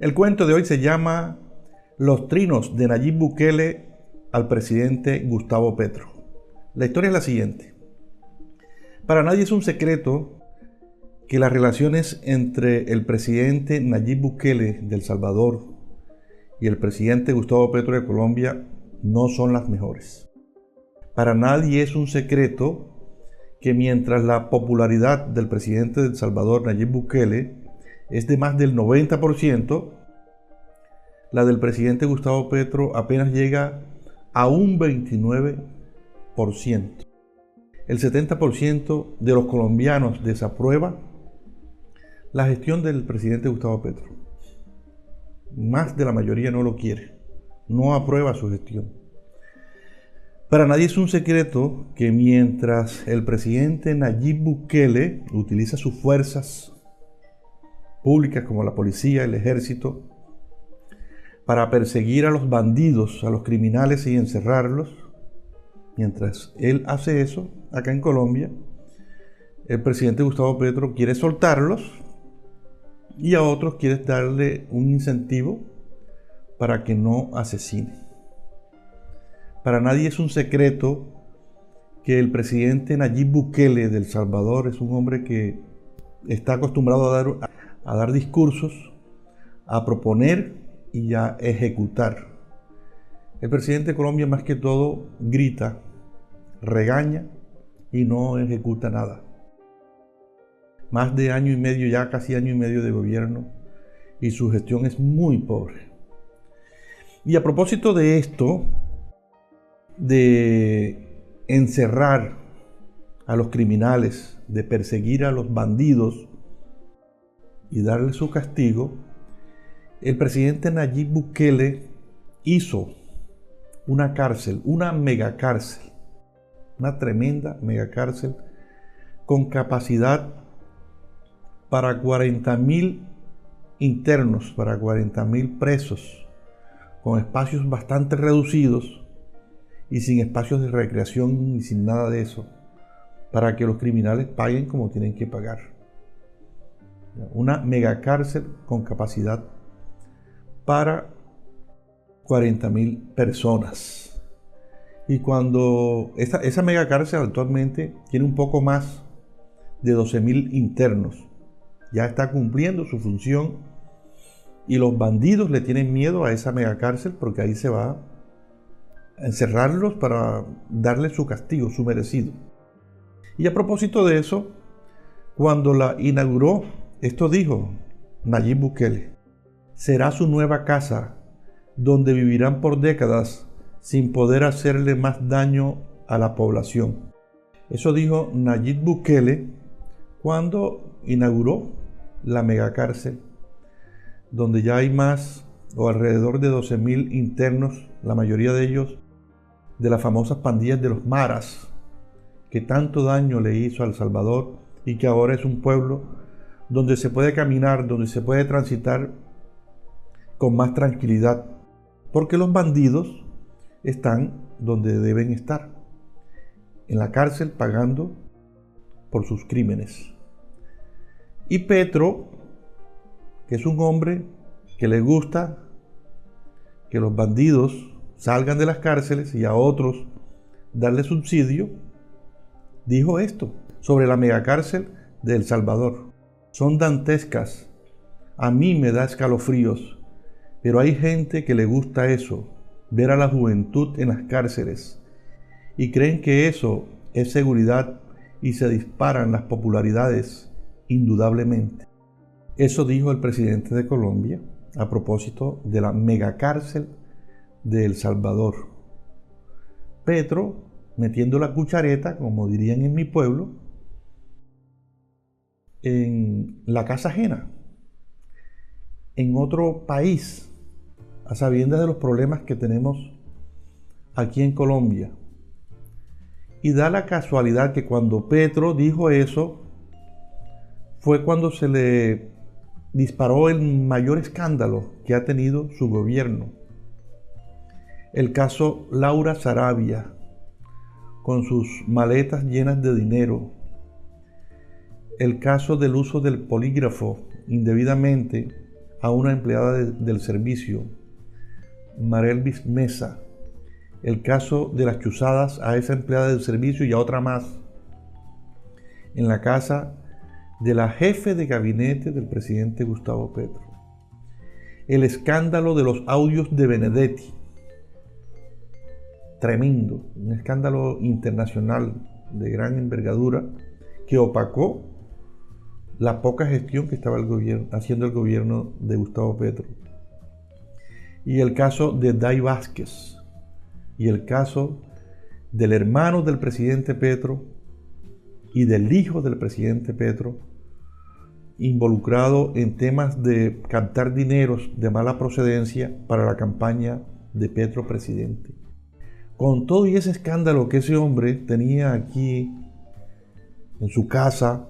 El cuento de hoy se llama Los trinos de Nayib Bukele al presidente Gustavo Petro. La historia es la siguiente. Para nadie es un secreto que las relaciones entre el presidente Nayib Bukele de El Salvador y el presidente Gustavo Petro de Colombia no son las mejores. Para nadie es un secreto que mientras la popularidad del presidente de El Salvador, Nayib Bukele, es de más del 90%, la del presidente Gustavo Petro apenas llega a un 29%. El 70% de los colombianos desaprueba la gestión del presidente Gustavo Petro. Más de la mayoría no lo quiere, no aprueba su gestión. Para nadie es un secreto que mientras el presidente Nayib Bukele utiliza sus fuerzas públicas como la policía, el ejército, para perseguir a los bandidos, a los criminales y encerrarlos, mientras él hace eso, acá en Colombia, el presidente Gustavo Petro quiere soltarlos y a otros quiere darle un incentivo para que no asesinen. Para nadie es un secreto que el presidente Nayib Bukele de El Salvador es un hombre que está acostumbrado a dar discursos, a proponer y a ejecutar. El presidente de Colombia más que todo grita, regaña y no ejecuta nada. Más de año y medio, ya casi año y medio de gobierno, y su gestión es muy pobre. Y a propósito de esto, de encerrar a los criminales, de perseguir a los bandidos y darle su castigo, el presidente Nayib Bukele hizo una cárcel, una megacárcel, una tremenda megacárcel con capacidad para 40.000 internos, para 40.000 presos, con espacios bastante reducidos y sin espacios de recreación y sin nada de eso, para que los criminales paguen como tienen que pagar. Una megacárcel con capacidad para 40.000 personas. Y cuando esa megacárcel actualmente tiene un poco más de 12.000 internos, ya está cumpliendo su función y los bandidos le tienen miedo a esa megacárcel porque ahí se va a encerrarlos para darle su castigo, su merecido. Y a propósito de eso, cuando la inauguró, esto dijo Nayib Bukele: será su nueva casa donde vivirán por décadas sin poder hacerle más daño a la población. Eso dijo Nayib Bukele cuando inauguró la megacárcel, donde ya hay más o alrededor de 12.000 internos, la mayoría de ellos de las famosas pandillas de los maras, que tanto daño le hizo a El Salvador y que ahora es un pueblo donde se puede caminar, donde se puede transitar con más tranquilidad, porque los bandidos están donde deben estar, en la cárcel pagando por sus crímenes. Y Petro, que es un hombre que le gusta que los bandidos salgan de las cárceles y a otros darle subsidio, dijo esto sobre la megacárcel de El Salvador: son dantescas, a mí me da escalofríos, pero hay gente que le gusta eso, ver a la juventud en las cárceles, y creen que eso es seguridad y se disparan las popularidades, indudablemente. Eso dijo el presidente de Colombia a propósito de la megacárcel de El Salvador. Petro metiendo la cuchareta, como dirían en mi pueblo, en la casa ajena, en otro país, a sabiendas de los problemas que tenemos aquí en Colombia. Y da la casualidad que cuando Petro dijo eso, fue cuando se le disparó el mayor escándalo que ha tenido su gobierno. El caso Laura Sarabia, con sus maletas llenas de dinero. El caso del uso del polígrafo indebidamente a una empleada del servicio, Marelvis Mesa, el caso de las chuzadas a esa empleada del servicio y a otra más en la casa de la jefe de gabinete del presidente Gustavo Petro, el escándalo de los audios de Benedetti, tremendo, un escándalo internacional de gran envergadura que opacó la poca gestión que estaba haciendo el gobierno de Gustavo Petro, y el caso de Day Vázquez, y el caso del hermano del presidente Petro y del hijo del presidente Petro, involucrado en temas de captar dineros de mala procedencia para la campaña de Petro presidente. Con todo y ese escándalo que ese hombre tenía aquí en su casa,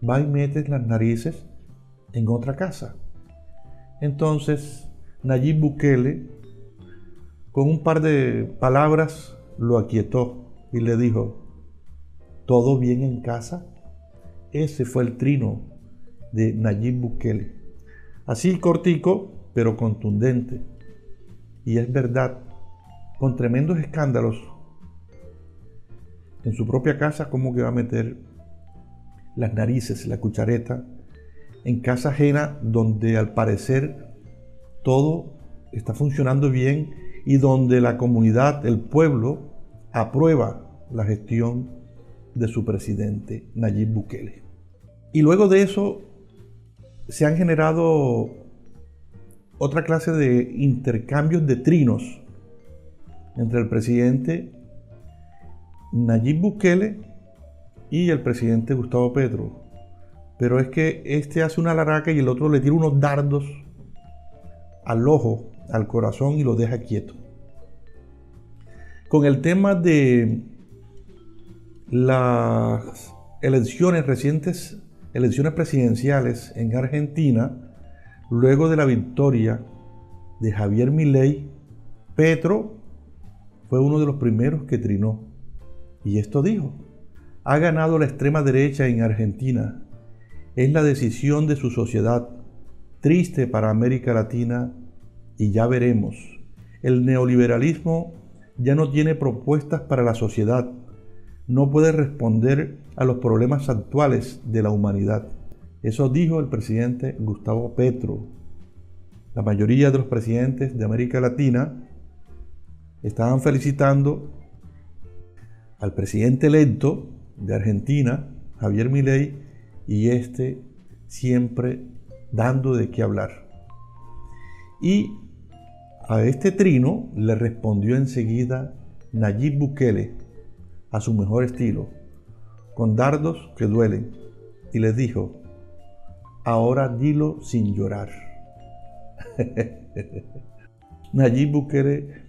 va y mete las narices en otra casa. Entonces, Nayib Bukele, con un par de palabras, lo aquietó y le dijo: ¿todo bien en casa? Ese fue el trino de Nayib Bukele. Así cortico, pero contundente. Y es verdad, con tremendos escándalos en su propia casa, ¿cómo que va a meter las narices, la cuchareta, en casa ajena donde al parecer todo está funcionando bien y donde la comunidad, el pueblo, aprueba la gestión de su presidente, Nayib Bukele? Y luego de eso se han generado otra clase de intercambios de trinos entre el presidente Nayib Bukele y el presidente Gustavo Petro. Pero es que este hace una laraca y el otro le tira unos dardos al ojo, al corazón, y lo deja quieto. Con el tema de las recientes elecciones presidenciales en Argentina, luego de la victoria de Javier Milei, Petro fue uno de los primeros que trinó. Y esto dijo: ha ganado la extrema derecha en Argentina. Es la decisión de su sociedad. Triste para América Latina, y ya veremos. El neoliberalismo ya no tiene propuestas para la sociedad. No puede responder a los problemas actuales de la humanidad. Eso dijo el presidente Gustavo Petro. La mayoría de los presidentes de América Latina estaban felicitando al presidente electo de Argentina, Javier Milei, y este siempre dando de qué hablar. Y a este trino le respondió enseguida Nayib Bukele, a su mejor estilo, con dardos que duelen, y les dijo: ahora dilo sin llorar. Nayib Bukele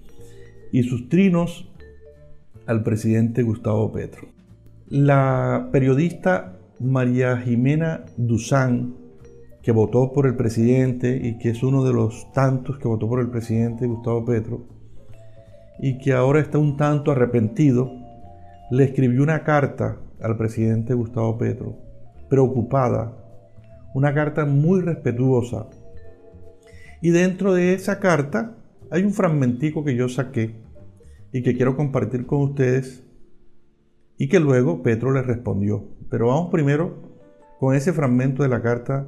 y sus trinos al presidente Gustavo Petro. La periodista María Jimena Duzán, que votó por el presidente y que es uno de los tantos que votó por el presidente Gustavo Petro y que ahora está un tanto arrepentido, le escribió una carta al presidente Gustavo Petro, preocupada, una carta muy respetuosa. Y dentro de esa carta hay un fragmentico que yo saqué y que quiero compartir con ustedes, y que luego Petro le respondió. Pero vamos primero con ese fragmento de la carta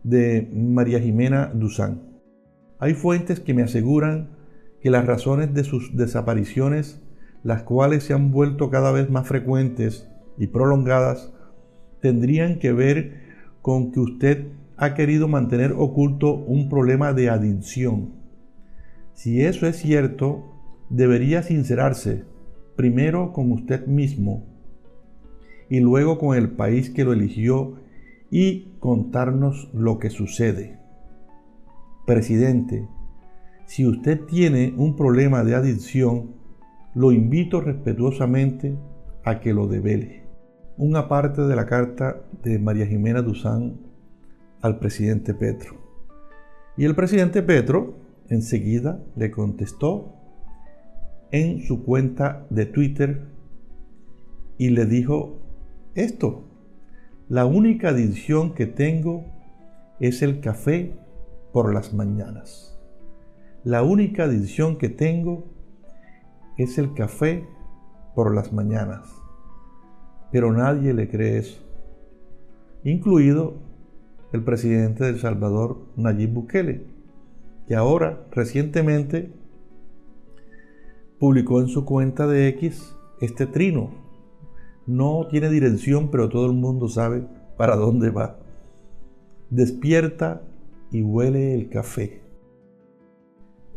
de María Jimena Duzán. Hay fuentes que me aseguran que las razones de sus desapariciones, las cuales se han vuelto cada vez más frecuentes y prolongadas, tendrían que ver con que usted ha querido mantener oculto un problema de adicción. Si eso es cierto, debería sincerarse primero con usted mismo y luego con el país que lo eligió y contarnos lo que sucede. Presidente, si usted tiene un problema de adicción, lo invito respetuosamente a que lo devele. Una parte de la carta de María Jimena Duzán al presidente Petro. Y el presidente Petro enseguida le contestó en su cuenta de Twitter y le dijo esto: la única adicción que tengo es el café por las mañanas. La única adicción que tengo es el café por las mañanas. Pero nadie le cree eso, incluido el presidente de El Salvador, Nayib Bukele, que ahora recientemente publicó en su cuenta de X este trino. No tiene dirección, pero todo el mundo sabe para dónde va. Despierta y huele el café.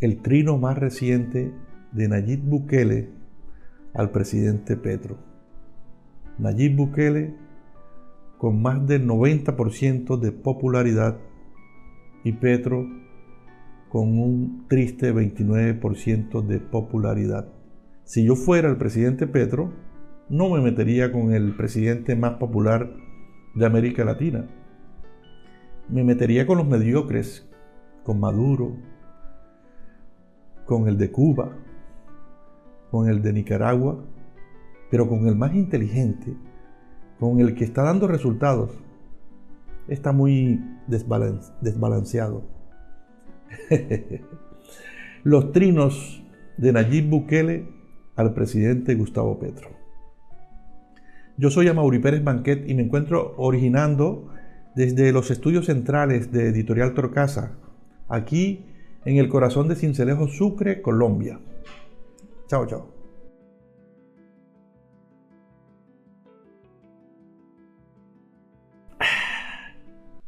El trino más reciente de Nayib Bukele al presidente Petro. Nayib Bukele con más del 90% de popularidad y Petro con un triste 29% de popularidad. Si yo fuera el presidente Petro, no me metería con el presidente más popular de América Latina. Me metería con los mediocres, con Maduro, con el de Cuba, con el de Nicaragua, pero con el más inteligente, con el que está dando resultados, está muy desbalanceado. Los trinos de Nayib Bukele al presidente Gustavo Petro. Yo soy Amaury Pérez Banquet y me encuentro originando desde los estudios centrales de Editorial Torcasa, aquí en el corazón de Sincelejo, Sucre, Colombia. Chao, chao.